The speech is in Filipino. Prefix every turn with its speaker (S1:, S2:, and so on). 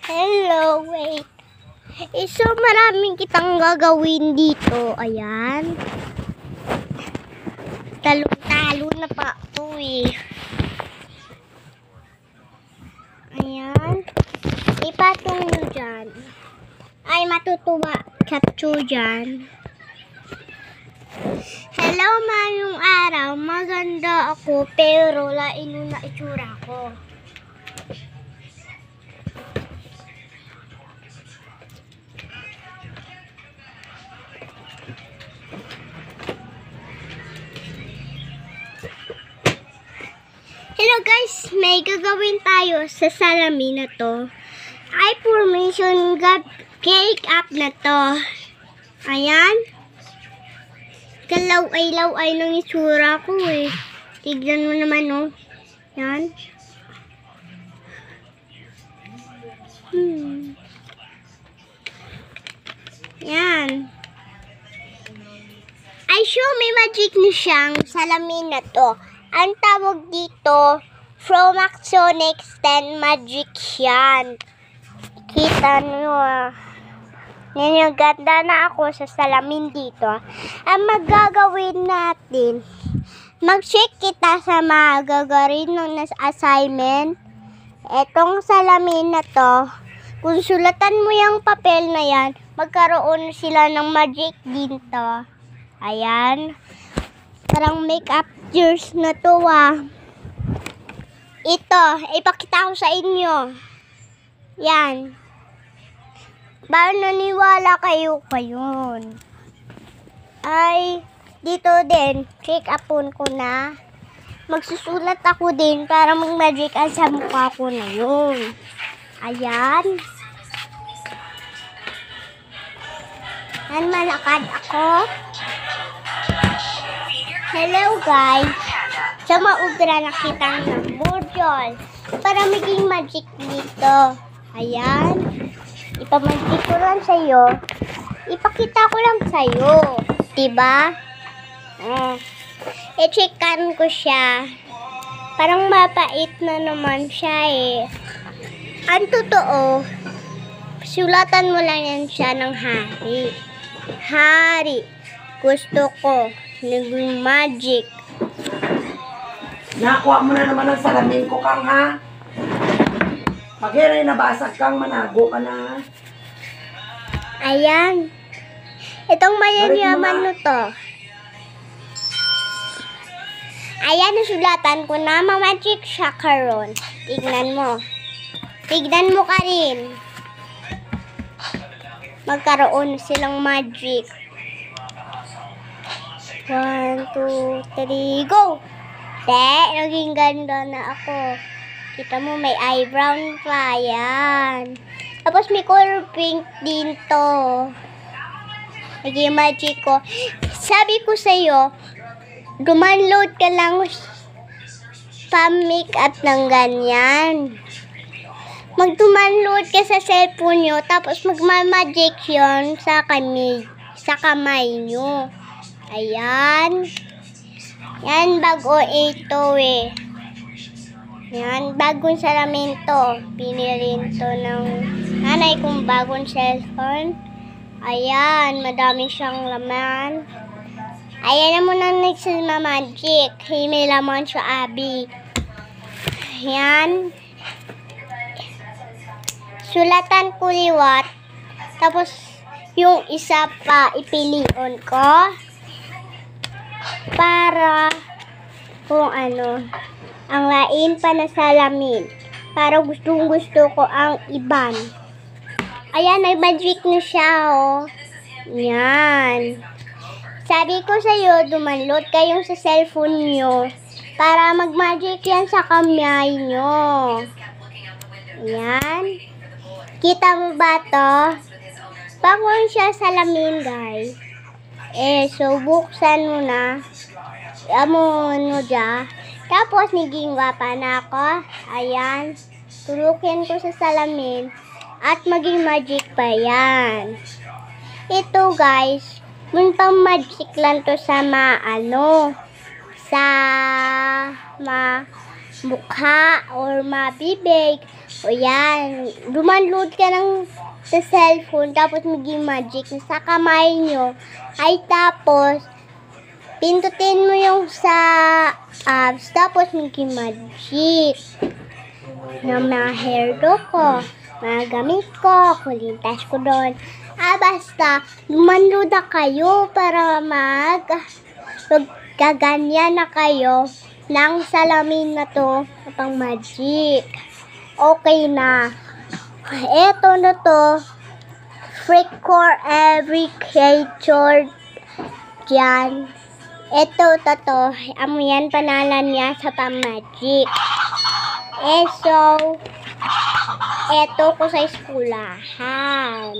S1: Hello, wait. So, maraming kitang gagawin dito. Ayan. Talong-talo na pa ito eh. Ayan. Ipatong nyo dyan. Ay, matutuwa. Chatcho dyan. Hello, mayong araw. Maganda ako, pero lain na itsura ko. Hello guys, may gagawin tayo sa salamin na to. Ay, formation cake up na to. Ayan. Kalaw-ay ng itsura ko eh. Tignan mo naman oh. Yan. Yan. Ay, sure may magic na siyang salamin na to. Ang tawag dito, Fromaxonics 10 Magic yan. Kita nyo ah. Yan yung ganda na ako sa salamin dito. Ang magagawin natin, mag-check kita sa mga gagawin ng assignment. Etong salamin na to, kung sulatan mo yung papel na yan, magkaroon sila ng magic dito. Ayan. Parang makeup years na to ah. Ito, ipakita ko sa inyo. Yan. Baka naniwala kayo yun. Ay, dito din, check upon ko na. Magsusulat ako din para mag-magic sa mukha ko na yun. Ayan. Yan, malakad ako. Hello guys. Sa maubra nakita ng burdol. Para maging magic dito. Ayan. Ipamagic ko lang sa'yo. Ipakita ko lang sa'yo. Diba? I-checkan ko siya. Parang mapait na naman siya eh. Ang totoo, sulatan mo lang yan siya ng hari. Hari. Gusto ko. Naging magic.
S2: Nakuha mo na naman ang salamin ko, Kang, ha? Pag-iray nabasag kang, manago ka na.
S1: Ayan. Itong mayayaman no to. Ayan, nasulatan ko na. Magic siya karon. Tignan mo. Tignan mo ka rin. Magkaroon silang magic. 1, 2, 3, go! Naging ganda na ako. Kita mo, may eyebrow pa. Yan. Tapos may color pink din to. Naging magic ko. Sabi ko sa'yo, dumanload ka lang pa-makeup ng ganyan. Mag-dumanload ka sa cellphone nyo, tapos magmamagic yun sa kamay nyo. Ayan. Yan, bago ito eh. Yan, bagong salamin to. Pinilin to ng nanay kong bagong cellphone. Ayan, madami siyang laman. Ayan na muna nagsimamagic. May laman siya, Abby. Yan. Sulatan ko liwat. Tapos, yung isa pa ipilion ko. Para kung ano, ang lain pa na salamin. Para gustong-gusto ko ang iban. Ayan, ay magic na siya, oh. Yan. Sabi ko sa'yo, dumanload kayong sa cellphone nyo para mag-magic yan sa kamay nyo. Yan. Kita mo ba to? Bangon siya salamin, guys. So, buksan mo na. Amon mo dyan. Tapos, naging wapa na ako. Ayan. Tulukin ko sa salamin. At maging magic pa yan. Ito, guys. Muntang magic lang to sa mukha or mabibig. O yan, dumanload ka sa cellphone, tapos maging magic sa kamay nyo. Ay tapos, pindutin mo yung sa apps, tapos maging magic. Na mga hairdo ko, mga gamit ko, kulintas ko doon. Basta, lumanload na kayo para magkaganyan na kayo ng salamin na to pang magic. Okay na. Eto na to. Freak for every creature dyan. Eto to. Yan panalan niya sa pang magic. So, eto ko sa eskulahan.